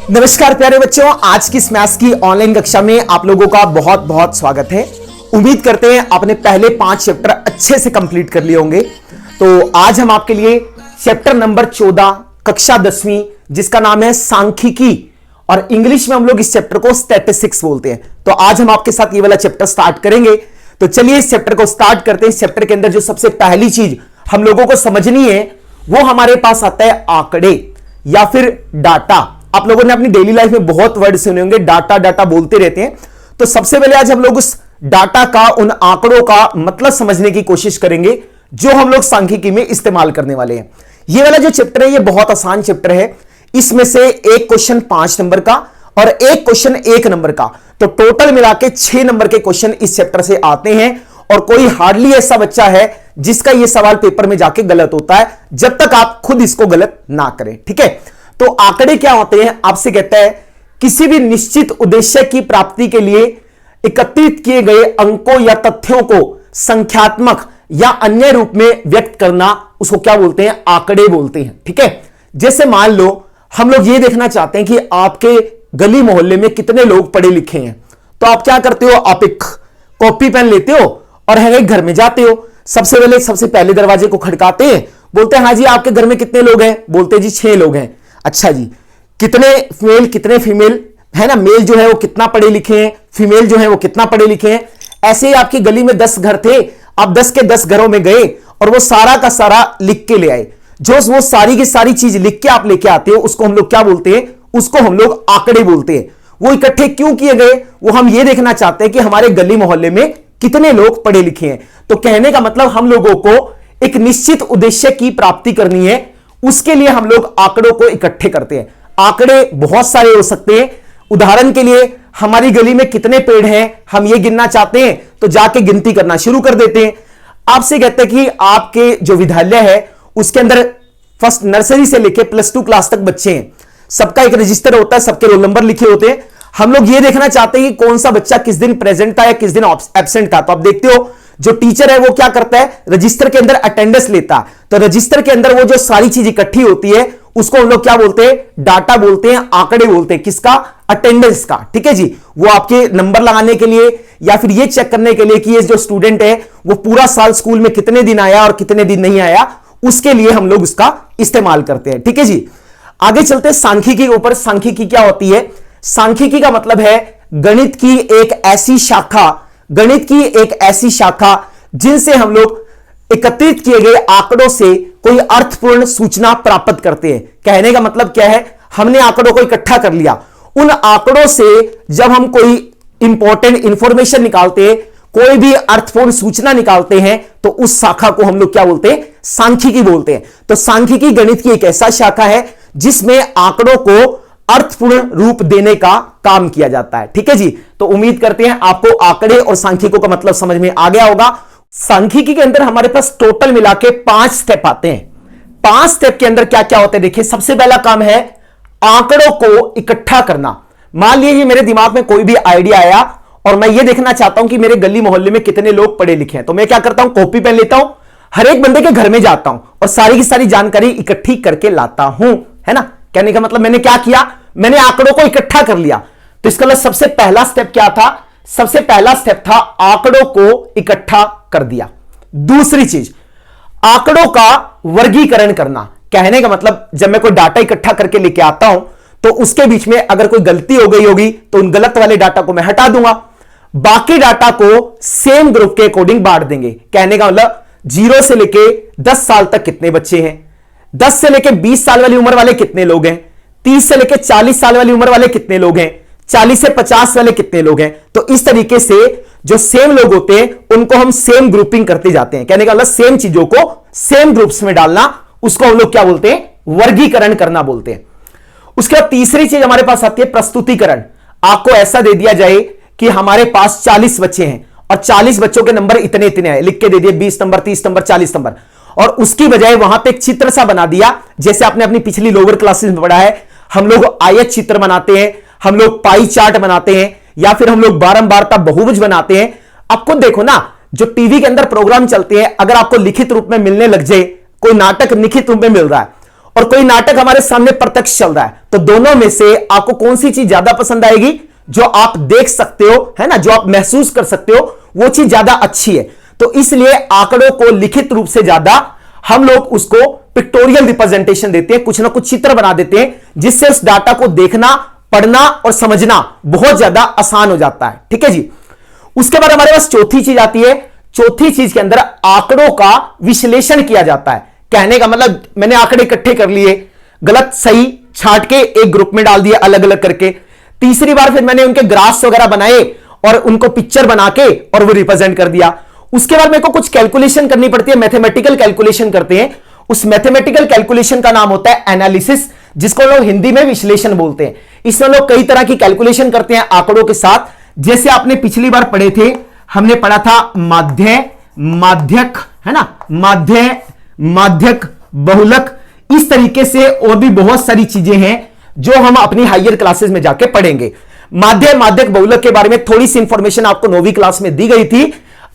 नमस्कार प्यारे बच्चों, आज की इस मैथ्स की ऑनलाइन कक्षा में आप लोगों का बहुत बहुत स्वागत है। उम्मीद करते हैं आपने पहले 5 चैप्टर अच्छे से कंप्लीट कर लिए होंगे। तो आज हम आपके लिए चैप्टर नंबर 14 कक्षा 10वीं जिसका नाम है सांख्यिकी, और इंग्लिश में हम लोग इस चैप्टर को स्टैटिस्टिक्स बोलते हैं। तो आज हम आपके साथ ये वाला चैप्टर स्टार्ट करेंगे। तो चलिए इस चैप्टर को स्टार्ट करते हैं। इस चैप्टर के अंदर जो सबसे पहली चीज हम लोगों को समझनी है वो हमारे पास आता है आंकड़े या फिर डाटा। आप लोगों ने अपनी डेली लाइफ में बहुत वर्ड सुने होंगे, डाटा डाटा बोलते रहते हैं। तो सबसे पहले आज हम लोग उस डाटा का, उन आंकड़ों का मतलब समझने की कोशिश करेंगे जो हम लोग सांख्यिकी में इस्तेमाल करने वाले हैं। ये वाला जो चैप्टर है ये बहुत आसान चैप्टर है। इसमें से एक क्वेश्चन 5 नंबर का और एक क्वेश्चन 1 नंबर का, तो टोटल मिला के 6 नंबर के क्वेश्चन इस चैप्टर से आते हैं। और कोई हार्डली ऐसा बच्चा है जिसका यह सवाल पेपर में जाके गलत होता है, जब तक आप खुद इसको गलत ना करें। ठीक है, तो आंकड़े क्या होते हैं? आपसे कहता है किसी भी निश्चित उद्देश्य की प्राप्ति के लिए एकत्रित किए गए अंकों या तथ्यों को संख्यात्मक या अन्य रूप में व्यक्त करना, उसको क्या बोलते हैं? आंकड़े बोलते हैं। ठीक है, जैसे मान लो हम लोग ये देखना चाहते हैं कि आपके गली मोहल्ले में कितने लोग पढ़े लिखे हैं। तो आप क्या करते हो? आप एक कॉपी पेन लेते हो और है घर में जाते हो। सबसे पहले दरवाजे को खड़काते हैं, बोलते हैं हाँ जी आपके घर में कितने लोग हैं? बोलते हैं जी 6 लोग हैं। अच्छा जी, कितने मेल कितने फीमेल है ना? मेल जो है वो कितना पढ़े लिखे हैं, फीमेल जो है वो कितना पढ़े लिखे हैं। ऐसे ही आपकी गली में 10 घर थे, आप 10 के 10 घरों में गए और वो सारा का सारा लिख के ले आए। जो वो सारी की सारी चीज लिख के आप लेके आते हो उसको हम लोग क्या बोलते हैं? उसको हम लोग आंकड़े बोलते हैं। वो इकट्ठे क्यों किए गए? वो हम ये देखना चाहते हैं कि हमारे गली मोहल्ले में कितने लोग पढ़े लिखे हैं। तो कहने का मतलब हम लोगों को एक निश्चित उद्देश्य की प्राप्ति करनी है, उसके लिए हम लोग आंकड़ों को इकट्ठे करते हैं। आंकड़े बहुत सारे हो सकते हैं। उदाहरण के लिए हमारी गली में कितने पेड़ हैं हम ये गिनना चाहते हैं, तो जाके गिनती करना शुरू कर देते हैं। आपसे कहते हैं कि आपके जो विद्यालय है उसके अंदर फर्स्ट नर्सरी से लेकर +2 क्लास तक बच्चे हैं। सबका एक रजिस्टर होता है, सबके रोल नंबर लिखे होते हैं। हम लोग ये देखना चाहते हैं कि कौन सा बच्चा किस दिन प्रेजेंट था या किस दिन एब्सेंट था। तो आप देखते हो जो टीचर है वो क्या करता है? रजिस्टर के अंदर अटेंडेंस लेता है। तो रजिस्टर के अंदर वो जो सारी चीज इकट्ठी होती है उसको हम लोग क्या बोलते हैं? डाटा बोलते हैं, आंकड़े बोलते हैं। किसका? अटेंडेंस का। ठीक है जी, वो आपके नंबर लगाने के लिए या फिर ये चेक करने के लिए कि ये जो स्टूडेंट है वो पूरा साल स्कूल में कितने दिन आया और कितने दिन नहीं आया, उसके लिए हम लोग उसका इस्तेमाल करते हैं। ठीक है जी, आगे चलते हैं सांख्यिकी के ऊपर। सांख्यिकी क्या होती है? सांख्यिकी का मतलब है गणित की एक ऐसी शाखा जिनसे हम लोग एकत्रित किए गए आंकड़ों से कोई अर्थपूर्ण सूचना प्राप्त करते हैं। कहने का मतलब क्या है? हमने आंकड़ों को इकट्ठा कर लिया, उन आंकड़ों से जब हम कोई इंपॉर्टेंट इंफॉर्मेशन निकालते हैं, कोई भी अर्थपूर्ण सूचना निकालते हैं, तो उस शाखा को हम लोग क्या बोलते हैं? सांख्यिकी बोलते हैं। तो सांख्यिकी गणित की एक ऐसा शाखा है जिसमें आंकड़ों को अर्थपूर्ण रूप देने का काम किया जाता है। ठीक है जी, तो उम्मीद करते हैं आपको आंकड़े और सांख्यिकी का मतलब समझ में आ गया होगा। सांख्यिकी के अंदर हमारे पास टोटल मिला के 5 स्टेप आते हैं। 5 स्टेप के अंदर क्या क्या होते हैं देखिए। सबसे पहला काम है आंकड़ों को इकट्ठा करना। मान लीजिए मेरे दिमाग में कोई भी आइडिया आया और मैं ये देखना चाहता हूं कि मेरे गली मोहल्ले में कितने लोग पढ़े लिखे हैं। तो मैं क्या करता हूं? कॉपी पेन लेता हूं, हर एक बंदे के घर में जाता हूं और सारी की सारी जानकारी इकट्ठी करके लाता हूं, है ना? कहने का मतलब मैंने क्या किया? मैंने आंकड़ों को इकट्ठा कर लिया। तो इसका मतलब सबसे पहला स्टेप क्या था? सबसे पहला स्टेप था आंकड़ों को इकट्ठा कर दिया। दूसरी चीज, आंकड़ों का वर्गीकरण करना। कहने का मतलब जब मैं कोई डाटा इकट्ठा करके लेके आता हूं तो उसके बीच में अगर कोई गलती हो गई होगी तो उन गलत वाले डाटा को मैं हटा दूंगा, बाकी डाटा को सेम ग्रुप के अकॉर्डिंग बांट देंगे। कहने का मतलब 0 से लेके 10 साल तक कितने बच्चे हैं, 10 से लेके 20 साल वाली उम्र वाले कितने लोग हैं, 30 से लेके 40 साल वाली उम्र वाले कितने लोग हैं, 40 से 50 वाले कितने लोग हैं। तो इस तरीके से जो सेम लोग होते हैं उनको हम सेम ग्रुपिंग करते जाते हैं। कहने का मतलब सेम चीजों को सेम ग्रुप्स में डालना, उसको हम लोग क्या बोलते हैं? वर्गीकरण करना बोलते हैं। उसके बाद तीसरी चीज हमारे पास आती है प्रस्तुतिकरण। आपको ऐसा दे दिया जाए कि हमारे पास 40 बच्चे हैं और 40 बच्चों के नंबर इतने इतने हैं, लिख के दे दिए 20 नंबर, 30 नंबर, 40 नंबर, और उसकी बजाय वहां पे एक चित्र सा बना दिया। जैसे आपने अपनी पिछली लोअर क्लासेस में पढ़ा है, हम लोग आयत चित्र बनाते हैं, हम लोग पाई चार्ट बनाते हैं, या फिर हम लोग बारंबारता बहुभुज बनाते हैं। आपको देखो ना, जो टीवी के अंदर प्रोग्राम चलते हैं, अगर आपको लिखित रूप में मिलने लग जाए, कोई नाटक लिखित रूप में मिल रहा है और कोई नाटक हमारे सामने प्रत्यक्ष चल रहा है, तो दोनों में से आपको कौन सी चीज ज्यादा पसंद आएगी? जो आप देख सकते हो, है ना, जो आप महसूस कर सकते हो, वो चीज ज्यादा अच्छी है। तो इसलिए आंकड़ों को लिखित रूप से ज्यादा हम लोग उसको पिक्टोरियल रिप्रेजेंटेशन देते हैं, कुछ ना कुछ चित्र बना देते हैं, जिससे उस डाटा को देखना, पढ़ना और समझना बहुत ज्यादा आसान हो जाता है। ठीक है जी। उसके बाद हमारे पास चौथी चीज आती है। चौथी चीज के अंदर आंकड़ों का विश्लेषण किया जाता है। कहने का मतलब, मैंने आंकड़े इकट्ठे कर लिए, गलत सही छांट के एक ग्रुप में डाल दिया अलग अलग करके। तीसरी बार फिर मैंने उनके ग्राफ्स वगैरह बनाए और उनको पिक्चर बना के और वो रिप्रेजेंट कर दिया। उसके बाद मेरे को कुछ कैलकुलेशन करनी पड़ती है, मैथमेटिकल कैलकुलेशन करते हैं। उस मैथमेटिकल कैलकुलेशन का नाम होता है एनालिसिस, जिसको लोग हिंदी में विश्लेषण बोलते हैं। इसमें लोग कई तरह की कैलकुलेशन करते हैं आंकड़ों के साथ। जैसे आपने पिछली बार पढ़े थे, हमने पढ़ा था माध्य, माध्यक, है ना, माध्य, माध्यक, बहुलक। इस तरीके से और भी बहुत सारी चीजें हैं जो हम अपनी हायर क्लासेस में जाके पढ़ेंगे। माध्य, माध्यक, बहुलक के बारे में थोड़ी सी इंफॉर्मेशन आपको 9वीं क्लास में दी गई थी।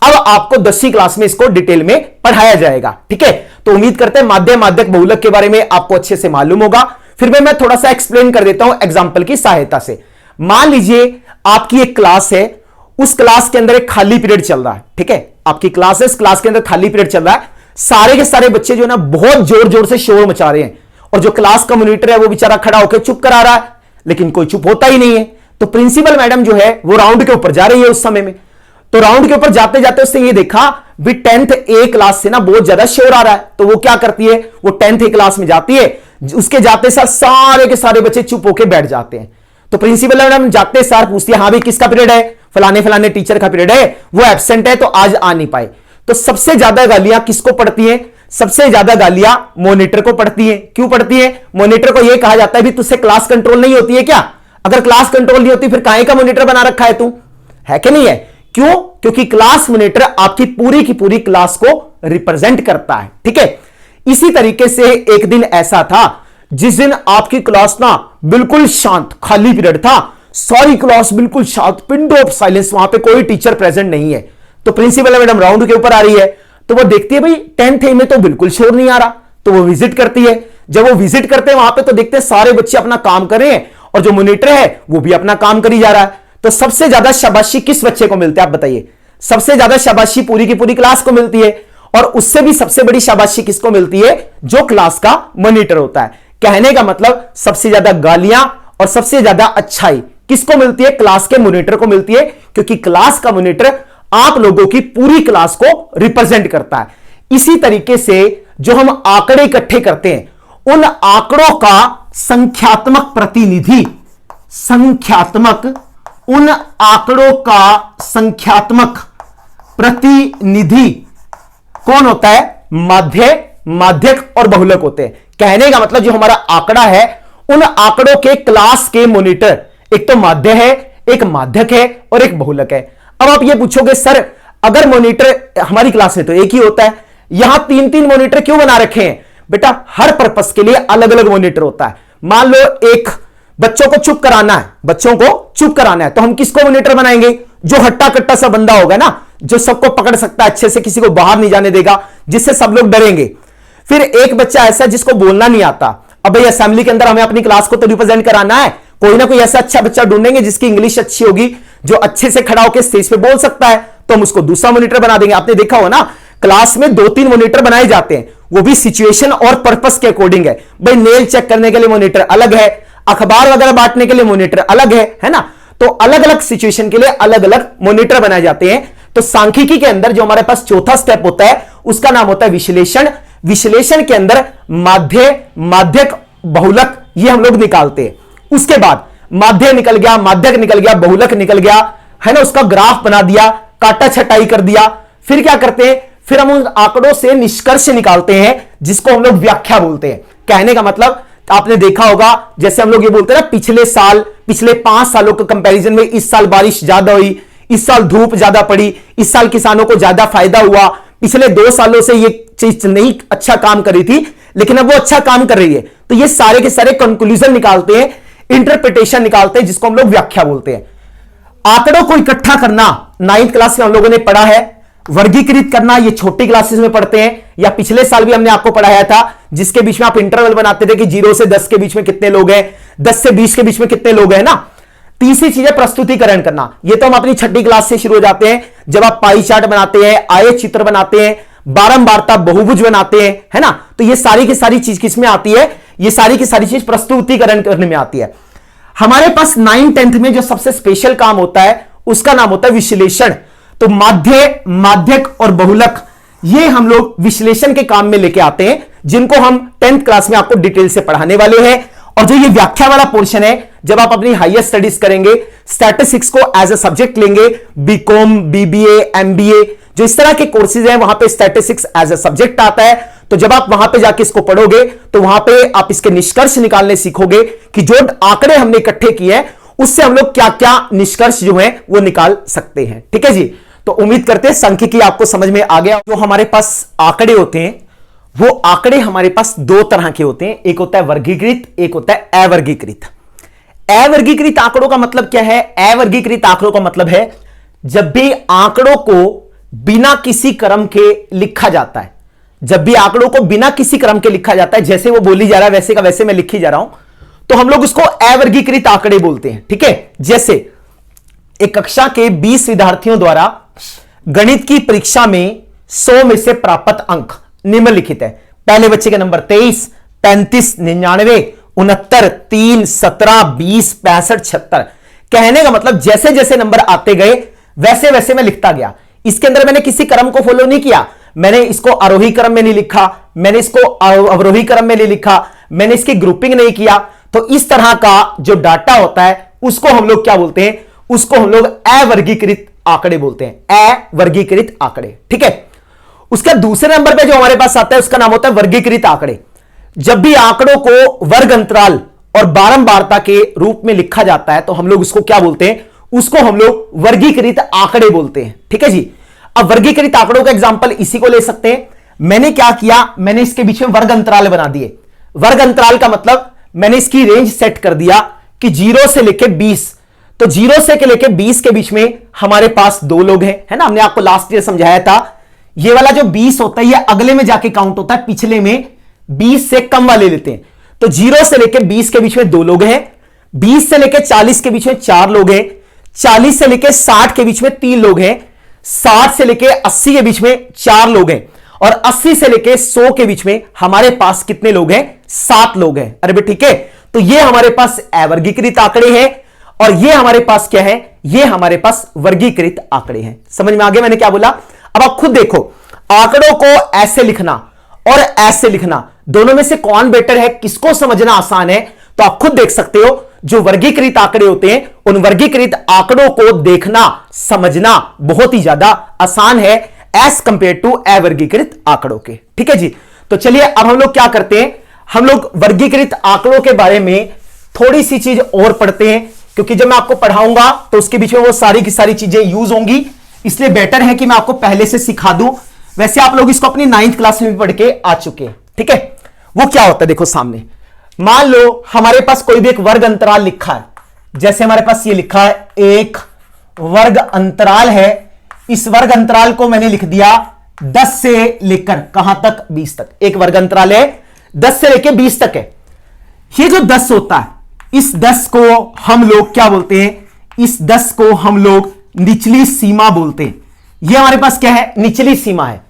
अब आपको 10वीं क्लास में इसको डिटेल में पढ़ाया जाएगा। ठीक है, तो उम्मीद करते हैं माध्य, माध्यक, बहुलक के बारे में आपको अच्छे से मालूम होगा। फिर मैं थोड़ा सा एक्सप्लेन कर देता हूं एग्जाम्पल की सहायता से। मान लीजिए आपकी एक क्लास है, उस क्लास के अंदर एक खाली पीरियड चल रहा है। ठीक है, आपकी क्लास है, इस क्लास के अंदर खाली पीरियड चल रहा है। सारे के सारे बच्चे जो है ना बहुत जोर जोर से शोर मचा रहे हैं, और जो क्लास का मॉनिटर है वो बेचारा खड़ा होकर चुप करा रहा है, लेकिन कोई चुप होता ही नहीं है। तो प्रिंसिपल मैडम जो है वो राउंड के ऊपर जा रही है उस समय में। तो राउंड के ऊपर जाते जाते उसने ये देखा भी 10th ए क्लास से ना बहुत ज्यादा शोर आ रहा है। तो वो क्या करती है, वो 10th ए क्लास में जाती है, उसके जाते साथ सारे के सारे बच्चे चुप होकर बैठ जाते हैं। तो प्रिंसिपल मैडम जाते सार पूछती है, हाँ भाई किसका पीरियड है? फलाने फलाने टीचर का पीरियड है, वो एब्सेंट है तो आज आ नहीं पाए। तो सबसे ज्यादा गालियां किसको पड़ती हैं? सबसे ज्यादा गालियां मॉनिटर को पड़ती हैं। क्यों पड़ती है? मॉनिटर को यह कहा जाता है भी तुझसे क्लास कंट्रोल नहीं होती है क्या? अगर क्लास कंट्रोल नहीं होती फिर काहे का मॉनिटर बना रखा है तू, है कि नहीं है? क्यों? क्योंकि क्लास मॉनिटर आपकी पूरी की पूरी क्लास को रिप्रेजेंट करता है। ठीक है, इसी तरीके से एक दिन ऐसा था जिस दिन आपकी क्लास ना बिल्कुल शांत, खाली पीरियड था, सारी क्लास बिल्कुल शांत, पिन ड्रॉप साइलेंस, वहां पे कोई टीचर प्रेजेंट नहीं है। तो प्रिंसिपल मैडम राउंड के ऊपर आ रही है, तो वो देखती है भाई 10th ए में तो बिल्कुल शोर नहीं आ रहा। तो वो विजिट करती है। जब वो विजिट करते हैं वहां पे, तो देखते हैं सारे बच्चे अपना काम कर रहे हैं और जो मॉनिटर है वो भी अपना काम करी जा रहा है। तो सबसे ज्यादा शाबाशी किस बच्चे को मिलती है, आप बताइए? सबसे ज्यादा शाबाशी पूरी की पूरी क्लास को मिलती है, और उससे भी सबसे बड़ी शाबाशी किसको मिलती है? जो क्लास का मॉनिटर होता है। कहने का मतलब सबसे ज्यादा गालियां और सबसे ज्यादा अच्छाई किसको मिलती है? क्लास के मॉनिटर को मिलती है, क्योंकि क्लास का मॉनिटर आप लोगों की पूरी क्लास को रिप्रेजेंट करता है। इसी तरीके से जो हम आंकड़े इकट्ठे करते हैं, उन आंकड़ों का संख्यात्मक प्रतिनिधि, उन आंकड़ों का संख्यात्मक प्रतिनिधि कौन होता है? माध्य, माध्यक और बहुलक होते हैं। कहने का मतलब जो हमारा आंकड़ा है, उन आंकड़ों के क्लास के मॉनिटर एक तो माध्य है, एक माध्यक है और एक बहुलक है। अब आप ये पूछोगे सर अगर मॉनिटर हमारी क्लास में तो एक ही होता है, यहां 3-3 मॉनिटर क्यों बना रखे हैं? बेटा हर पर्पस के लिए अलग अलग मॉनिटर होता है। मान लो एक बच्चों को चुप कराना है, तो हम किसको मॉनिटर बनाएंगे? जो हट्टा कट्टा सा बंदा होगा ना, जो सबको पकड़ सकता है अच्छे से, किसी को बाहर नहीं जाने देगा, जिससे सब लोग डरेंगे। फिर एक बच्चा ऐसा जिसको बोलना नहीं आता, अब भाई असेंबली के अंदर हमें अपनी क्लास को तो रिप्रेजेंट कराना है, कोई ना कोई ऐसा अच्छा बच्चा ढूंढेंगे जिसकी इंग्लिश अच्छी होगी, जो अच्छे से खड़ा होकर स्टेज पे बोल सकता है, तो हम उसको दूसरा मॉनिटर बना देंगे। आपने देखा हो ना, क्लास में 2-3 मॉनिटर बनाए जाते हैं, वो भी सिचुएशन और पर्पस के अकॉर्डिंग है। भाई नेल चेक करने के लिए मॉनिटर अलग है, अखबार वगैरह बांटने के लिए मॉनिटर अलग है ना? तो अलग अलग सिचुएशन के लिए अलग अलग मॉनिटर बनाए जाते हैं। तो सांख्यिकी के अंदर जो हमारे पास चौथा स्टेप होता है, उसका नाम होता है विश्लेषण। विश्लेषण के अंदर माध्य, माध्यक, बहुलक ये हम लोग निकालते हैं। उसके बाद माध्य निकल गया, माध्यक निकल गया, बहुलक निकल गया, है ना, उसका ग्राफ बना दिया, काटा छटाई कर दिया। फिर क्या करते हैं? फिर हम उन आंकड़ों से निष्कर्ष निकालते हैं, जिसको हम लोग व्याख्या बोलते हैं। कहने का मतलब आपने देखा होगा, जैसे हम लोग ये बोलते हैं ना, पिछले 5 सालों के कंपैरिजन में इस साल बारिश ज्यादा हुई, इस साल धूप ज्यादा पड़ी, इस साल किसानों को ज्यादा फायदा हुआ, पिछले 2 सालों से ये चीज नहीं अच्छा काम कर रही थी लेकिन अब वो अच्छा काम कर रही है। तो ये सारे के सारे कंक्लूजन निकालते हैं, इंटरप्रिटेशन निकालते हैं, जिसको हम लोग व्याख्या बोलते हैं। आंकड़ों को इकट्ठा करना 9th क्लास में हम लोगों ने पढ़ा है। वर्गीकृत करना ये छोटी क्लासेस में पढ़ते हैं, या पिछले साल भी हमने आपको पढ़ाया था, जिसके बीच में आप इंटरवल बनाते थे कि 0 से 10 के बीच में कितने लोग हैं, 10 से 20 के बीच में कितने लोग हैं ना। तीसरी चीज है प्रस्तुतिकरण करना। ये तो हम अपनी छठी क्लास से शुरू हो जाते हैं, जब आप पाई चार्ट बनाते हैं, आयत चित्र बनाते हैं, बारंबारता बहुभुज बनाते हैं, है ना। तो ये सारी की सारी चीज किसमें आती है, ये सारी की सारी चीज प्रस्तुतिकरण करने में आती है। हमारे पास 9th 10th में जो सबसे स्पेशल काम होता है उसका नाम होता है विश्लेषण। तो माध्य, माध्यक और बहुलक, ये हम लोग विश्लेषण के काम में लेके आते हैं, जिनको हम 10th क्लास में आपको डिटेल से पढ़ाने वाले हैं। और जो ये व्याख्या वाला पोर्शन है, जब आप अपनी हायर स्टडीज करेंगे, स्टैटिस्टिक्स को एज अ सब्जेक्ट लेंगे, बीकॉम, बीबीए, एमबीए, जो इस तरह के कोर्सेज हैं, वहां पे स्टैटिस्टिक्स एज अ सब्जेक्ट आता है। तो जब आप वहां पे जाके इसको पढ़ोगे तो वहां पे आप इसके निष्कर्ष निकालने सीखोगे कि जो आंकड़े हमने इकट्ठे किए हैं उससे हम लोग क्या क्या निष्कर्ष जो है वो निकाल सकते हैं। ठीक है जी। तो उम्मीद करते हैं सांख्यिकी आपको समझ में आ गया। जो हमारे पास आंकड़े होते हैं, वो आंकड़े हमारे पास दो तरह के होते हैं, एक होता है वर्गीकृत, एक होता है अवर्गीकृत। अवर्गीकृत आंकड़ों का मतलब क्या है? अवर्गीकृत आंकड़ों का मतलब है जब भी आंकड़ों को बिना किसी क्रम के लिखा जाता है, जब भी आंकड़ों को बिना किसी क्रम के लिखा जाता है, जैसे वो बोली जा रहा है वैसे का वैसे मैं लिखी जा रहा हूं, तो हम लोग उसको अवर्गीकृत आंकड़े बोलते हैं। ठीक है। जैसे एक कक्षा के 20 विद्यार्थियों द्वारा गणित की परीक्षा में 100 में से प्राप्त अंक निम्नलिखित है। पहले बच्चे के नंबर 23, 35, 99, 69, 3, 17, 20, 65, 76। कहने का मतलब जैसे जैसे नंबर आते गए वैसे वैसे मैं लिखता गया। इसके अंदर मैंने किसी क्रम को फॉलो नहीं किया। मैंने इसको आरोही क्रम में नहीं लिखा, मैंने इसको अवरोही क्रम में नहीं लिखा, मैंने इसकी ग्रुपिंग नहीं किया। तो इस तरह का जो डाटा होता है उसको हम लोग क्या बोलते हैं? उसको हम लोग अवर्गीकृत आंकड़े बोलते हैं, अवर्गीकृत आंकड़े। ठीक है। उसका दूसरे नंबर पे जो हमारे पास आता है उसका नाम होता है वर्गीकृत आंकड़े। जब भी आंकड़ों को वर्ग अंतराल और बारंबारता के रूप में लिखा जाता है तो हम लोग उसको क्या बोलते हैं? उसको हम लोग वर्गीकृत आंकड़े बोलते हैं। ठीक है जी। अब वर्गीकृत आंकड़ों का एग्जांपल इसी को ले सकते हैं। मैंने क्या किया, मैंने इसके बीच में वर्ग अंतराल बना दिए। वर्ग अंतराल का मतलब मैंने इसकी रेंज सेट कर दिया कि 0 से लेके 20। तो 0 से लेके 20 के बीच में हमारे पास दो लोग हैं, है ना। हमने आपको लास्ट ईयर समझाया था, ये वाला जो 20 होता है ये अगले में जाके काउंट होता है, पिछले में 20 से कम वाले लेते हैं। तो 0 से लेके 20 के बीच में दो लोग हैं, 20 से लेके 40 के बीच में 4 लोग हैं, 40 से लेके 60 के बीच में 3 लोग हैं, 60 से लेके 80 के बीच में 4 लोग हैं, और 80 से लेके 100 के बीच में हमारे पास कितने लोग हैं? 7 लोग हैं। अरे भाई ठीक है। तो ये हमारे पास अवर्गीकृत आंकड़े हैं और ये हमारे पास क्या है? ये हमारे पास वर्गीकृत आंकड़े हैं। समझ में आ गया मैंने क्या बोला? अब आप खुद देखो, आंकड़ों को ऐसे लिखना और ऐसे लिखना, दोनों में से कौन बेटर है, किसको समझना आसान है? तो आप खुद देख सकते हो, जो वर्गीकृत आंकड़े होते हैं उन वर्गीकृत आंकड़ों को देखना समझना बहुत ही ज्यादा आसान है एज कंपेयर टू अवर्गीकृत आंकड़ों के। ठीक है जी। तो चलिए अब हम लोग क्या करते हैं, हम लोग वर्गीकृत आंकड़ों के बारे में थोड़ी सी चीज और पढ़ते हैं, क्योंकि जब मैं आपको पढ़ाऊंगा तो उसके बीच में वो सारी की सारी चीजें यूज होंगी, इसलिए बेटर है कि मैं आपको पहले से सिखा दूं। वैसे आप लोग इसको अपनी 9th क्लास में भी पढ़ के आ चुके हैं। ठीक है। वो क्या होता है देखो सामने, मान लो हमारे पास कोई भी एक वर्ग अंतराल लिखा है, जैसे हमारे पास ये लिखा है एक वर्ग अंतराल है। इस वर्ग अंतराल को मैंने लिख दिया 10 से लेकर कहां तक? 20 तक। एक वर्ग अंतराल है 10 से लेकर 20 तक है। ये जो 10 होता है, इस 10 को हम लोग क्या बोलते हैं? इस 10 को हम लोग निचली सीमा बोलते हैं। ये हमारे पास क्या है? निचली सीमा है।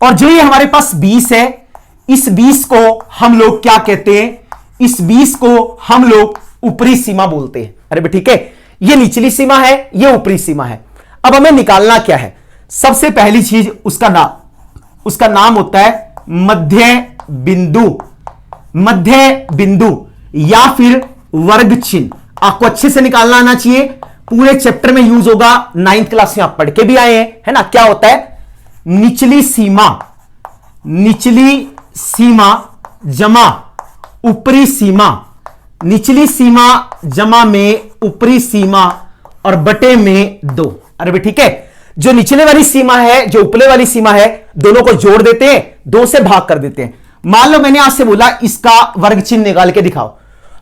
और जो ये हमारे पास 20 है, इस 20 को हम लोग क्या कहते हैं? इस 20 को हम लोग ऊपरी सीमा बोलते हैं। अरे भाई ठीक है। ये निचली सीमा है, ये ऊपरी सीमा है। अब हमें निकालना क्या है? सबसे पहली चीज उसका नाम होता है मध्य बिंदु। मध्य बिंदु या फिर वर्ग चिन्ह आपको अच्छे से निकालना आना चाहिए। पूरे चैप्टर में यूज होगा, 9th क्लास में आप पढ़ के भी आए हैं, है ना। क्या होता है? निचली सीमा, निचली सीमा जमा ऊपरी सीमा, निचली सीमा जमा में ऊपरी सीमा और बटे में 2। अरे भाई ठीक है। जो निचले वाली सीमा है, जो ऊपरे वाली सीमा है, दोनों को जोड़ देते हैं, 2 से भाग कर देते हैं। मान लो मैंने आपसे बोला इसका वर्ग चिन्ह निकाल के दिखाओ,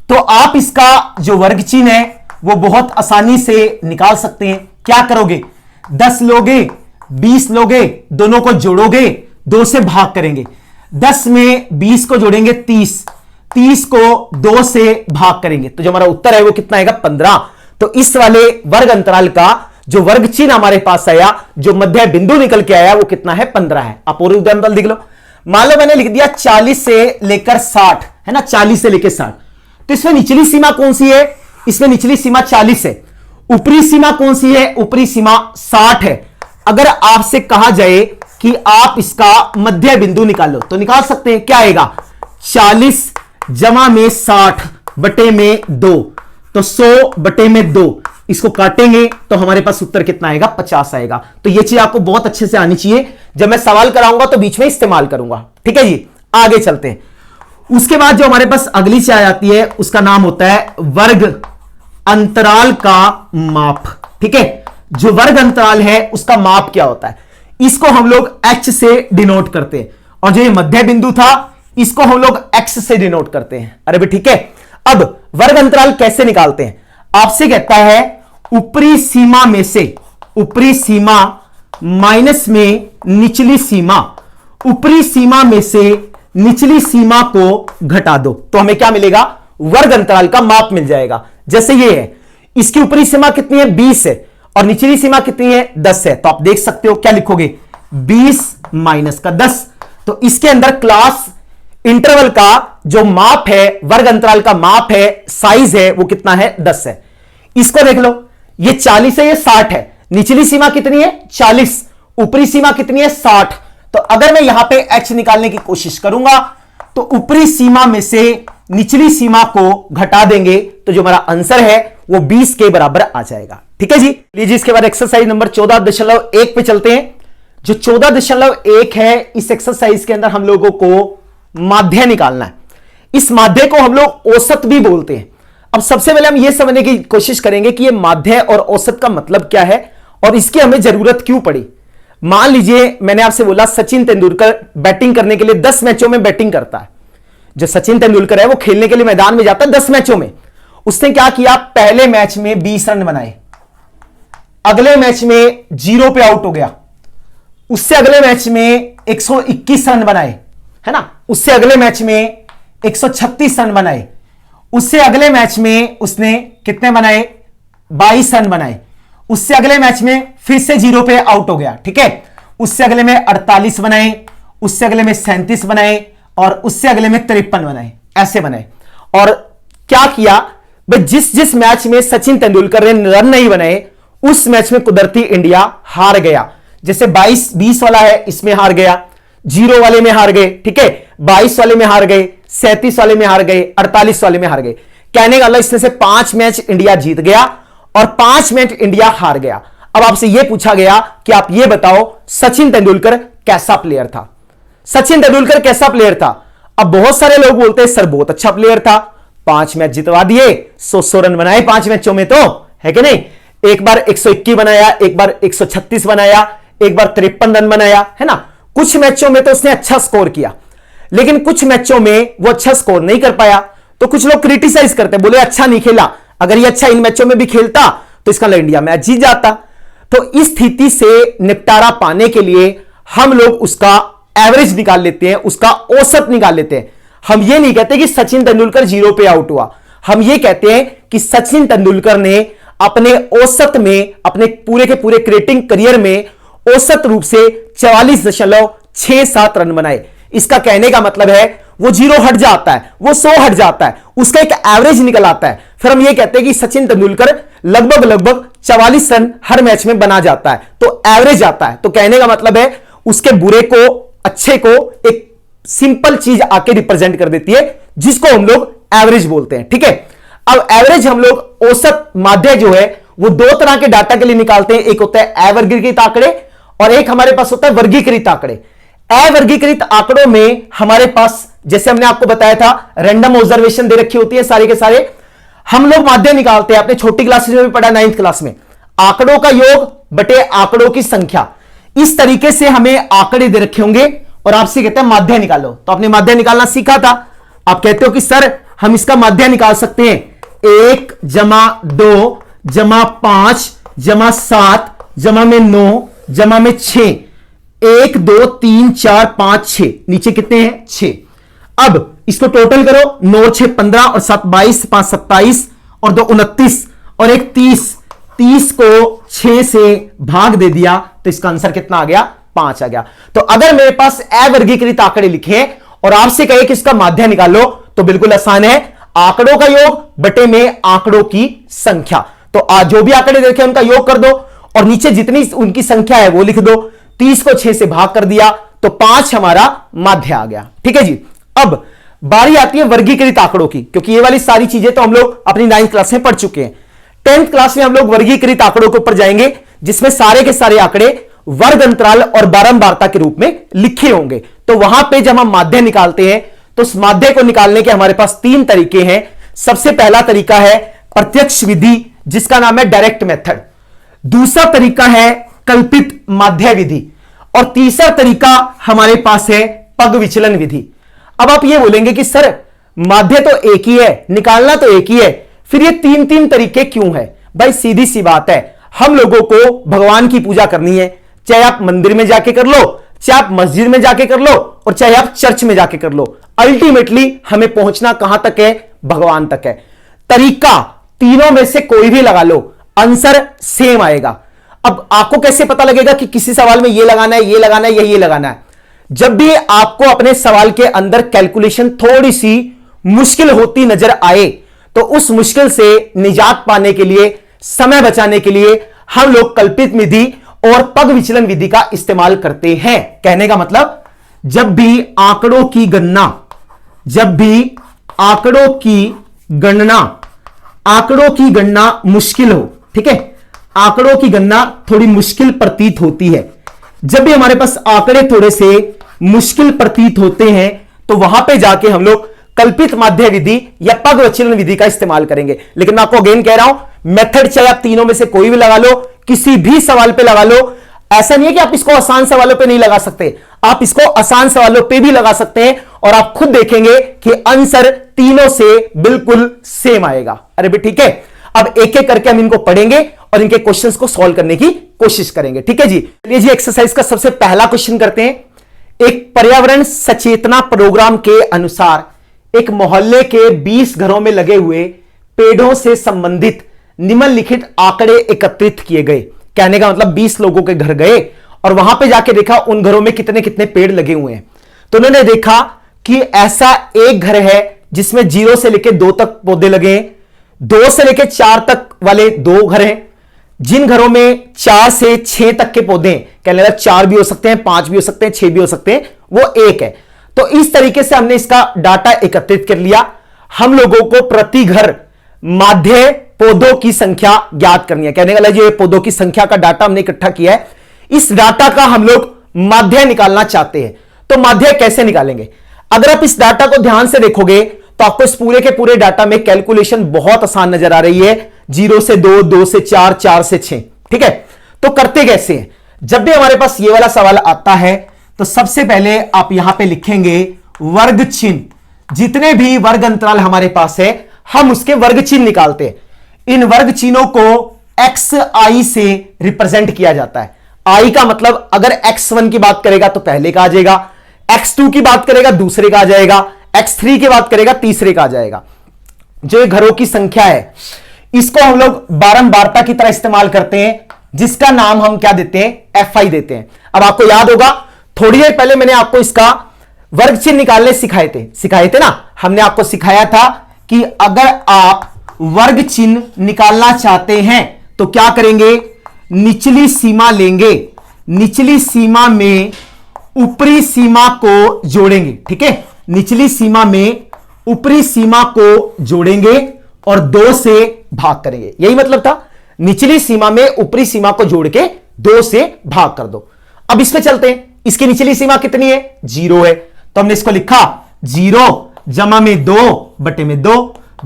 तो आप इसका जो वर्ग चिन्ह है वो बहुत आसानी से निकाल सकते हैं। क्या करोगे? 10 लोगे, 20 लोगे, दोनों को जोड़ोगे, 2 से भाग करेंगे। 10 में 20 को जोड़ेंगे 30, 30 को 2 से भाग करेंगे तो जो हमारा उत्तर है वो कितना आएगा 15। तो इस वाले वर्ग अंतराल का जो वर्ग चिन्ह हमारे पास आया, जो मध्य बिंदु निकल के आया, वो कितना है 15 है। आप और उदाहरण देख लो। मान लो मैंने लिख दिया 40 से लेकर 60 है ना, 40 से लेकर 60, तो इसमें निचली सीमा कौन सी है? इसमें निचली सीमा 40 है। ऊपरी सीमा कौन सी है? ऊपरी सीमा 60 है। अगर आपसे कहा जाए कि आप इसका मध्य बिंदु निकालो तो निकाल सकते हैं। क्या आएगा? 40 जमा में 60 बटे में 2, तो 100 बटे में 2, इसको काटेंगे तो हमारे पास उत्तर कितना आएगा? 50 आएगा। तो यह चीज आपको बहुत अच्छे से आनी चाहिए। जब मैं सवाल कराऊंगा तो बीच में इस्तेमाल करूंगा। ठीक है जी, आगे चलते हैं। उसके बाद जो हमारे पास अगली चीज आ जाती है उसका नाम होता है वर्ग अंतराल का माप। ठीक है, जो वर्ग अंतराल है उसका माप क्या होता है? इसको हम लोग h से डिनोट करते हैं, और जो ये मध्य बिंदु था इसको हम लोग x से डिनोट करते हैं। अरे भाई ठीक है। अब वर्ग अंतराल कैसे निकालते हैं? आपसे कहता है ऊपरी सीमा में से, ऊपरी सीमा माइनस में निचली सीमा, ऊपरी सीमा में से निचली सीमा को घटा दो तो हमें क्या मिलेगा? वर्ग अंतराल का माप मिल जाएगा। जैसे ये है, इसकी ऊपरी सीमा कितनी है? 20 है, और निचली सीमा कितनी है? 10 है। तो आप देख सकते हो क्या लिखोगे? 20 माइनस का 10। तो इसके अंदर क्लास इंटरवल का जो माप है, वर्ग अंतराल का माप है, साइज है, वो कितना है? 10 है। इसको देख लो, ये 40 है, ये 60 है। निचली सीमा कितनी है? 40, ऊपरी सीमा कितनी है? 60। तो अगर मैं यहां पे h निकालने की कोशिश करूंगा तो ऊपरी सीमा में से निचली सीमा को घटा देंगे तो जो हमारा आंसर है वो 20 के बराबर आ जाएगा। ठीक है जी। लीजिए इसके बाद एक्सरसाइज नंबर 14.1 पे चलते हैं। जो 14.1 है, इस एक्सरसाइज के अंदर हम लोगों को माध्य निकालना है। इस माध्य को हम लोग औसत भी बोलते हैं। अब सबसे पहले हम यह समझने की कोशिश करेंगे कि यह माध्य और औसत का मतलब क्या है और इसकी हमें जरूरत क्यों पड़ी। मान लीजिए मैंने आपसे बोला सचिन तेंदुलकर बैटिंग करने के लिए 10 मैचों में बैटिंग करता है। जो सचिन तेंदुलकर है वो खेलने के लिए मैदान में जाता है 10 मैचों में। उसने क्या किया? पहले मैच में 20 रन बनाए, अगले मैच में 0 पे आउट हो गया, उससे अगले मैच में 121 रन बनाए, है ना, उससे अगले मैच में 136 रन बनाए, उससे अगले मैच में उसने कितने बनाए? 22 रन बनाए, उससे अगले मैच में फिर से 0 पे आउट हो गया। ठीक है, उससे अगले में 48 बनाए, उससे अगले में 37 बनाए, और उससे अगले में 53 बनाए, ऐसे बनाए। और क्या किया भाई? जिस जिस मैच में सचिन तेंदुलकर ने रन नहीं बनाए उस मैच में कुदरती इंडिया हार गया। जैसे 22-20 वाला है, इसमें हार गया, 0 वाले में हार गए, ठीक है, 22 वाले में हार गए, 37 वाले में हार गए, 48 वाले में हार गए। कहने का मतलब इसमें से 5 मैच इंडिया जीत गया और 5 मैच इंडिया हार गया। अब आपसे यह पूछा गया कि आप यह बताओ सचिन तेंदुलकर कैसा प्लेयर था? सचिन तेंदुलकर कैसा प्लेयर था? अब बहुत सारे लोग बोलते हैं सर बहुत अच्छा प्लेयर था, 5 मैच जितवा दिए, 100 रन बनाए 5 मैचों में, तो है कि नहीं? एक बार 121 बनाया, एक बार 136 बनाया, एक बार 53 रन बनाया, है ना। कुछ मैचों में तो उसने अच्छा स्कोर किया, लेकिन कुछ मैचों में वो अच्छा स्कोर नहीं कर पाया। तो कुछ लोग क्रिटिसाइज करते, बोले अच्छा नहीं खेला, अगर ये अच्छा इन मैचों में भी खेलता तो इसका इंडिया मैच जीत जाता। तो इस स्थिति से निपटारा पाने के लिए हम लोग उसका एवरेज निकाल लेते हैं, उसका औसत निकाल लेते हैं। हम ये नहीं कहते कि सचिन तेंदुलकर 0 पे आउट हुआ, हम ये कहते हैं कि सचिन तेंदुलकर ने अपने औसत में, अपने पूरे के पूरे क्रिकेटिंग करियर में औसत रूप से 44.67 रन बनाए। इसका कहने का मतलब है वो 0 हट जाता है, वो 100 हट जाता है, उसका एक एवरेज निकल आता है। फिर हम ये कहते हैं कि सचिन तेंदुलकर लगभग 44 रन हर मैच में बना जाता है, तो एवरेज आता है। तो कहने का मतलब है उसके बुरे को, अच्छे को एक सिंपल चीज आके रिप्रेजेंट कर देती है, जिसको हम लोग एवरेज बोलते हैं। ठीक है, अब एवरेज हम लोग, औसत माध्य जो है वो 2 तरह के डाटा के लिए निकालते हैं। एक होता है अवर्गीकृत आंकड़े और एक हमारे पास होता है वर्गीकृत आंकड़े। अवर्गीकृत आंकड़ों में हमारे पास, जैसे हमने आपको बताया था, रैंडम ऑब्जर्वेशन दे रखी होती है सारे के सारे। हम लोग माध्य निकालते हैं, आपने छोटी क्लासेस में भी पढ़ा, 9th क्लास में, आंकड़ों का योग बटे आंकड़ों की संख्या। इस तरीके से हमें आंकड़े दे रखे होंगे और आपसे कहते हैं माध्य निकालो। तो आपने माध्य निकालना सीखा था, आप कहते हो कि सर हम इसका माध्य निकाल सकते हैं, 1 + 2 + 5 + 7 + 9 + 6, 1 2 3 4 5 6, नीचे कितने हैं 6। अब इसको टोटल करो, 9 6 15 और 7 22, 5 27 और 2 29 और 1 30। 30 को 6 से भाग दे दिया तो इसका आंसर कितना आ गया 5 आ गया। तो अगर मेरे पास अवर्गीकृत आंकड़े लिखे और आपसे कहे कि इसका माध्य निकालो तो बिल्कुल आसान है, आंकड़ों का योग बटे में आंकड़ों की संख्या। तो आज जो भी आंकड़े देखे उनका योग कर दो और नीचे जितनी उनकी संख्या है वो लिख दो। 30 को 6 से भाग कर दिया तो 5 हमारा माध्य आ गया। ठीक है जी। अब बारी आती है वर्गीकृत आंकड़ों की, क्योंकि ये वाली सारी चीजें तो हम लोग अपनी 9th क्लास में पढ़ चुके हैं। 10th क्लास में हम लोग वर्गीकृत आंकड़ों के ऊपर जाएंगे, जिसमें सारे के सारे आंकड़े वर्ग अंतराल और बारंबारता के रूप में लिखे होंगे। तो वहां पे जब हम माध्य निकालते हैं तो उस माध्य को निकालने के हमारे पास 3 तरीके हैं। सबसे पहला तरीका है प्रत्यक्ष विधि, जिसका नाम है डायरेक्ट मेथड। दूसरा तरीका है कल्पित माध्य विधि और तीसरा तरीका हमारे पास है पग विचलन विधि। अब आप ये बोलेंगे कि सर माध्य तो एक ही है, निकालना तो एक ही है, फिर ये 3 तरीके क्यों है? भाई सीधी सी बात है, हम लोगों को भगवान की पूजा करनी है, चाहे आप मंदिर में जाके कर लो, चाहे आप मस्जिद में जाके कर लो और चाहे आप चर्च में जाके कर लो। अल्टीमेटली हमें पहुंचना कहां तक है? भगवान तक है। तरीका तीनों में से कोई भी लगा लो, आंसर सेम आएगा। अब आपको कैसे पता लगेगा कि किसी सवाल में ये लगाना है, ये लगाना है या ये लगाना है? जब भी आपको अपने सवाल के अंदर कैलकुलेशन थोड़ी सी मुश्किल होती नजर आए तो उस मुश्किल से निजात पाने के लिए, समय बचाने के लिए हम लोग कल्पित विधि और पग विचलन विधि का इस्तेमाल करते हैं। कहने का मतलब जब भी आंकड़ों की गणना मुश्किल हो, ठीक है, आंकड़ों की गणना थोड़ी मुश्किल प्रतीत होती है, जब भी हमारे पास आंकड़े थोड़े से मुश्किल प्रतीत होते हैं तो वहां पे जाके हम लोग कल्पित माध्य विधि या पग विचलन विधि का इस्तेमाल करेंगे। लेकिन मैं आपको अगेन कह रहा हूं, मेथड चाहे आप तीनों में से कोई भी लगा लो, किसी भी सवाल पे लगा लो। ऐसा नहीं है कि आप इसको आसान सवालों पे नहीं लगा सकते, आप इसको आसान सवालों पे भी लगा सकते हैं और आप खुद देखेंगे कि आंसर तीनों से बिल्कुल सेम आएगा। अरे भाई ठीक है, अब एक एक करके हम इनको पढ़ेंगे और इनके क्वेश्चंस को सॉल्व करने की कोशिश करेंगे। ठीक है जी। चलिए जी, एक्सरसाइज का सबसे पहला क्वेश्चन करते हैं। एक पर्यावरण सचेतना प्रोग्राम के अनुसार एक मोहल्ले के 20 घरों में लगे हुए पेड़ों से संबंधित निम्नलिखित आंकड़े एकत्रित किए गए। कहने का मतलब 20 लोगों के घर गए और वहां पे जाके देखा उन घरों में कितने कितने पेड़ लगे हुए हैं। तो उन्होंने देखा कि ऐसा एक घर है जिसमें 0 से लेकर 2 तक पौधे लगे हैं, 2 से लेकर 4 तक वाले 2 घर हैं, जिन घरों में 4 से 6 तक के पौधे हैं, कहने लगा 4 भी हो सकते हैं, 5 भी हो सकते हैं, 6 भी हो सकते हैं, वो 1 है। तो इस तरीके से हमने इसका डाटा एकत्रित कर लिया। हम लोगों को प्रति घर माध्य पौधों की संख्या ज्ञात करनी है। कहने का मतलब ये पौधों की संख्या का डाटा हमने इकट्ठा किया है, इस डाटा का हम लोग माध्य निकालना चाहते हैं। तो माध्य कैसे निकालेंगे? अगर आप इस डाटा को ध्यान से देखोगे तो आपको इस पूरे के पूरे डाटा में कैलकुलेशन बहुत आसान नजर आ रही है। 0 से 2, 2 से 4, 4 से 6। ठीक है, तो करते कैसे हैं? जब भी हमारे पास ये वाला सवाल आता है तो सबसे पहले आप यहां पे लिखेंगे वर्ग चिन्ह। जितने भी वर्ग अंतराल हमारे पास है हम उसके वर्ग चिन्ह निकालते हैं। इन वर्ग चिन्हों को xi से रिप्रेजेंट किया जाता है। i का मतलब अगर x1 की बात करेगा तो पहले का आ जाएगा, x2 की बात करेगा दूसरे का आ जाएगा, x3 की बात करेगा तीसरे का आ जाएगा। जो ये घरों की संख्या है इसको हम लोग बारंबारता की तरह इस्तेमाल करते हैं, जिसका नाम हम क्या देते हैं? fi देते हैं। अब आपको याद होगा थोड़ी देर पहले मैंने आपको इसका वर्ग चिन्ह निकालने सिखाए थे ना। हमने आपको सिखाया था कि अगर आप वर्ग चिन्ह निकालना चाहते हैं तो क्या करेंगे? निचली सीमा लेंगे, निचली सीमा में ऊपरी सीमा को जोड़ेंगे। ठीक है, निचली सीमा में ऊपरी सीमा को जोड़ेंगे और 2 से भाग करेंगे। यही मतलब था, निचली सीमा में ऊपरी सीमा को जोड़ के 2 से भाग कर दो। अब इसमें चलते हैं, इसकी निचली सीमा कितनी है? 0 है, तो हमने इसको लिखा 0 जमा में 2 बटे में 2।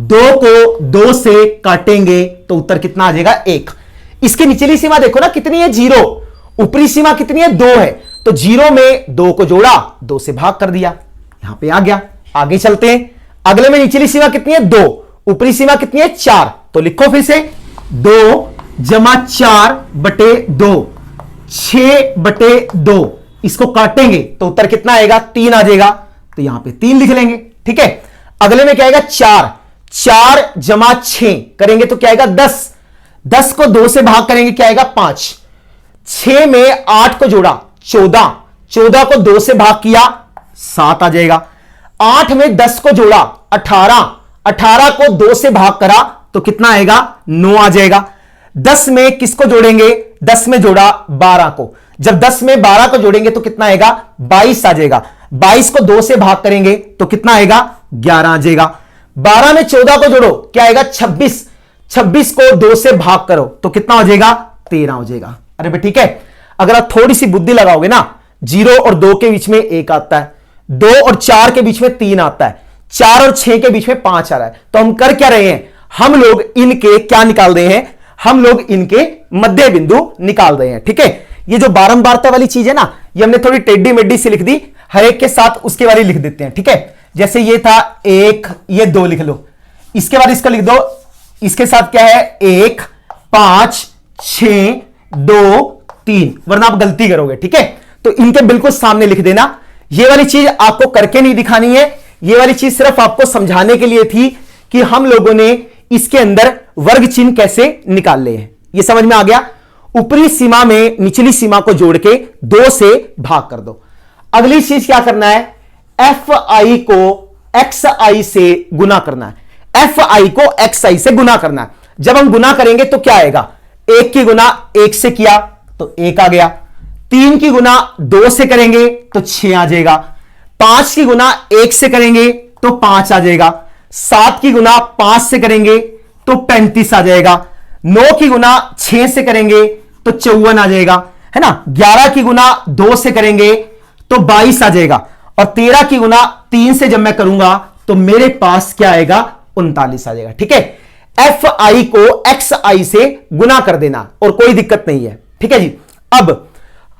2 को 2 से काटेंगे तो उत्तर कितना आ जाएगा? 1। इसकी निचली सीमा देखो ना कितनी है? 0। ऊपरी सीमा कितनी है? 2 है, तो 0 में 2 को जोड़ा, 2 से भाग कर दिया, यहां पे आ गया। आगे चलते हैं, अगले में निचली सीमा कितनी है? 2। ऊपरी सीमा कितनी है? 4। तो लिखो फिर से 2 जमा 4 बटे 2, 6 बटे 2। इसको काटेंगे तो उत्तर कितना आएगा, 3 आ जाएगा, तो यहां पे 3 लिख लेंगे। ठीक है, अगले में क्या आएगा, 4, 4 जमा 6 करेंगे तो क्या आएगा, 10, 10 को 2 से भाग करेंगे क्या आएगा, 5, 6 में 8 को जोड़ा 14, 14 को 2 से भाग किया 7 आ जाएगा, 8 में 10 को जोड़ा 18, 18 को 2 से भाग करा तो कितना आएगा, 9 आ जाएगा। 10 में किसको जोड़ेंगे, 10 में जोड़ा 12 को, जब 10 में 12 को जोड़ेंगे तो कितना आएगा, 22 आ जाएगा। 22 को 2 से भाग करेंगे तो कितना आएगा, 11 आ जाएगा। 12 में 14 को जोड़ो क्या आएगा, 26, 26 को 2 से भाग करो तो कितना हो जाएगा, 13 हो जाएगा। अरे भाई ठीक है, अगर आप थोड़ी सी बुद्धि लगाओगे ना, 0 और 2 के बीच में 1 आता है, 2 और 4 के बीच में 3 आता है, 4 और 6 के बीच में 5 आ रहा है, तो हम कर क्या रहे हैं, हम लोग इनके क्या निकाल रहे हैं, हम लोग इनके मध्य बिंदु निकाल रहे हैं। ठीक है, ये जो बारंबारता वाली चीज है ना, ये हमने थोड़ी टेढ़ी मेढ़ी से लिख दी, हर एक के साथ उसके वाली लिख देते हैं। ठीक है, जैसे ये था 1, ये 2 लिख लो, इसके बाद इसका लिख दो, इसके साथ क्या है 1, 5, 6, 2, 3, वरना आप गलती करोगे। ठीक है, तो इनके बिल्कुल सामने लिख देना। ये वाली चीज आपको करके नहीं दिखानी है, ये वाली चीज सिर्फ आपको समझाने के लिए थी कि हम लोगों ने इसके अंदर वर्ग चिन्ह कैसे निकाल लिए हैं। ये समझ में आ गया। ऊपरी सीमा में निचली सीमा को जोड़ के 2 से भाग कर दो। अगली चीज क्या करना है, fi को xi से गुना करना है, fi को xi से गुना करना है। जब हम गुना करेंगे तो क्या आएगा, 1 की गुना 1 से किया तो 1 आ गया, 3 की गुना 2 से करेंगे तो 6 आ जाएगा, 5 की गुना 1 से करेंगे तो 5 आ जाएगा, 7 की गुना 5 से करेंगे तो 35 आ जाएगा, 9 की गुना 6 से करेंगे तो 54 आ जाएगा, है ना, 11 की गुना 2 से करेंगे तो 22 आ जाएगा, और 13 की गुना 3 से जब मैं करूंगा तो मेरे पास क्या आएगा, 39 आ जाएगा। ठीक है, fi को xi से गुना कर देना और कोई दिक्कत नहीं है। ठीक है जी, अब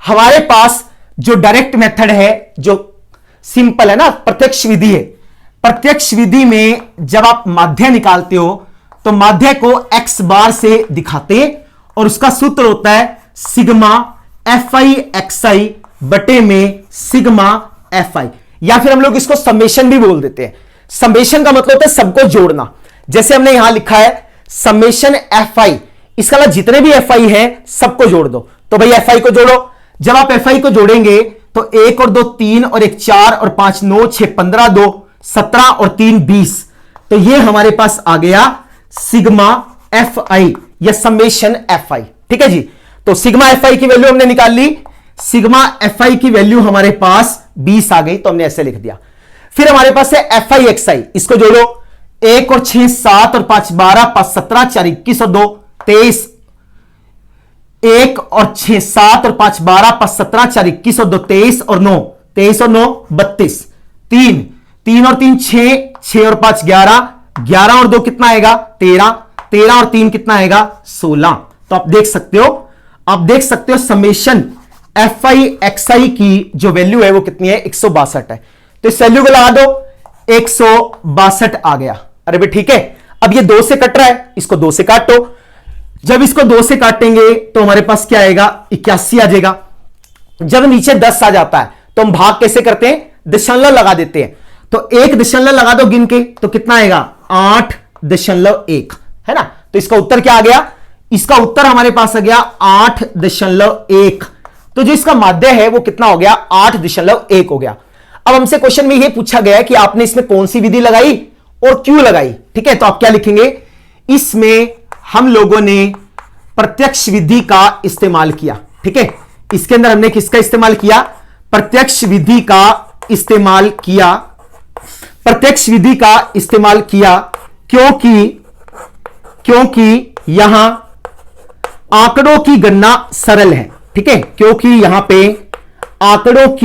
हमारे पास जो डायरेक्ट मेथड है, जो सिंपल है ना, प्रत्यक्ष विधि है। प्रत्यक्ष विधि में जब आप माध्य निकालते हो तो माध्य को x बार से दिखाते हैं और उसका सूत्र होता है सिग्मा fi xi बटे में सिग्मा fi, या फिर हम लोग इसको समेशन भी बोल देते हैं। समेशन का मतलब होता है सबको जोड़ना। जैसे हमने यहां लिखा है समेशन fi, इसका मतलब जितने भी fi है सबको जोड़ दो। तो भाई fi को जोड़ो, जब आप fi को जोड़ेंगे तो 1 और 2 3 और 1 4 और 5 9 6 15 2 17 और 3 20, तो ये हमारे पास आ गया सिग्मा fi या समेशन fi। ठीक है जी, तो सिग्मा fi की वैल्यू हमने निकाल ली, सिग्मा fi की वैल्यू हमारे पास 20 आ गई, तो हमने ऐसे लिख दिया। फिर हमारे पास है fi xi, इसको जोड़ो, 1 और 6 7 और 5 12 5 17 4 21 और 2 23, 1 और 6 7 और 5 12 5 17 4 21 और 2 23 और 9 23 और 9 32, 3 3 और 3 6 6 और 5 11 11 और 2 कितना आएगा 13 13 और 3 कितना आएगा 16। तो आप देख सकते हो समेशन fi xi की जो वैल्यू है वो कितनी है 162 है। तो इस वैल्यू को लगा दो, 162 आ गया। अरे भाई ठीक है, अब ये 2 से कट रहा है, इसको 2 से काटो। जब इसको 2 से काटेंगे तो हमारे पास क्या आएगा 81 आ जाएगा। जब नीचे 10 आ जाता है तो हम भाग कैसे करते हैं, दशमलव लगा देते हैं। तो 1 दशमलव लगा दो गिन के, तो कितना आएगा 8.1, है ना। तो इसका उत्तर क्या आ गया, इसका उत्तर हमारे पास आ गया 8.1। तो जो इसका माध्य है वो कितना हो गया 8.1 हो गया। अब हमसे क्वेश्चन में यह पूछा गया कि आपने इसमें कौन सी विधि लगाई और क्यों लगाई। ठीक है, तो आप क्या लिखेंगे, इसमें हम लोगों ने प्रत्यक्ष विधि का इस्तेमाल किया। ठीक है, इसके अंदर हमने किसका इस्तेमाल किया, प्रत्यक्ष विधि का इस्तेमाल किया, प्रत्यक्ष विधि का इस्तेमाल किया क्योंकि यहां आंकड़ों की गणना सरल है। ठीक है, क्योंकि यहां पे आंकड़ों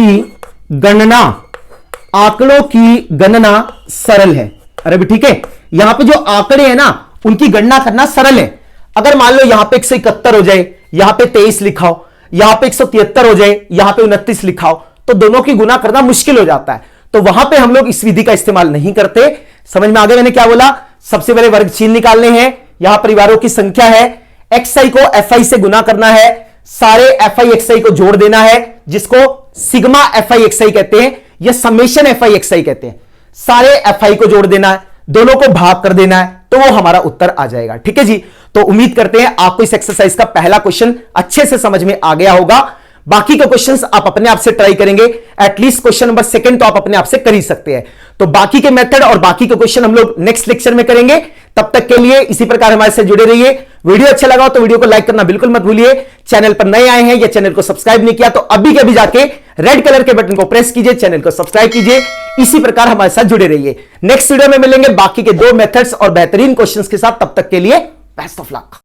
की गणना सरल है। अरे भी ठीक है, यहां पे जो आंकड़े हैं ना उनकी गणना करना सरल है। अगर मान लो यहां पे 171 हो जाए, यहां पे 23 लिखाओ, यहां पे 173 हो जाए, यहां पे 29 लिखाओ, तो दोनों की गुना करना मुश्किल हो जाता है। तो वहां पे हम लोग इस विधि का इस्तेमाल नहीं करते। समझ में आ गया मैंने क्या बोला। सबसे पहले वर्ग चिन्ह निकालने हैं, यहां परिवारों की संख्या है, xi को fi से गुना करना है, सारे fi xi को जोड़ देना है, जिसको सिग्मा FI कहते हैं या समेशन FI कहते हैं। सारे FI को जोड़ देना है, दोनों को भाग कर देना है, तो वो हमारा उत्तर आ जाएगा। ठीक है जी, तो उम्मीद करते हैं आपको इस एक्सरसाइज का पहला क्वेश्चन अच्छे से समझ में आ गया होगा। बाकी के क्वेश्चंस आप अपने आप से ट्राई करेंगे, एटलीस्ट क्वेश्चन नंबर 2 तो आप अपने आप से कर ही सकते हैं। तो बाकी के मेथड और बाकी के क्वेश्चन हम लोग नेक्स्ट लेक्चर में करेंगे। तब तक के लिए इसी प्रकार हमारे साथ जुड़े रहिए। वीडियो अच्छा लगा तो वीडियो को लाइक करना बिल्कुल मत भूलिए। चैनल पर नए आए हैं या चैनल को सब्सक्राइब नहीं किया तो अभी के अभी जाके रेड कलर के बटन को प्रेस कीजिए, चैनल को सब्सक्राइब कीजिए। इसी प्रकार हमारे साथ जुड़े रहिए। नेक्स्ट वीडियो में मिलेंगे बाकी के 2 मेथड्स और बेहतरीन क्वेश्चंस के साथ। तब तक के लिए बेस्ट ऑफ लक।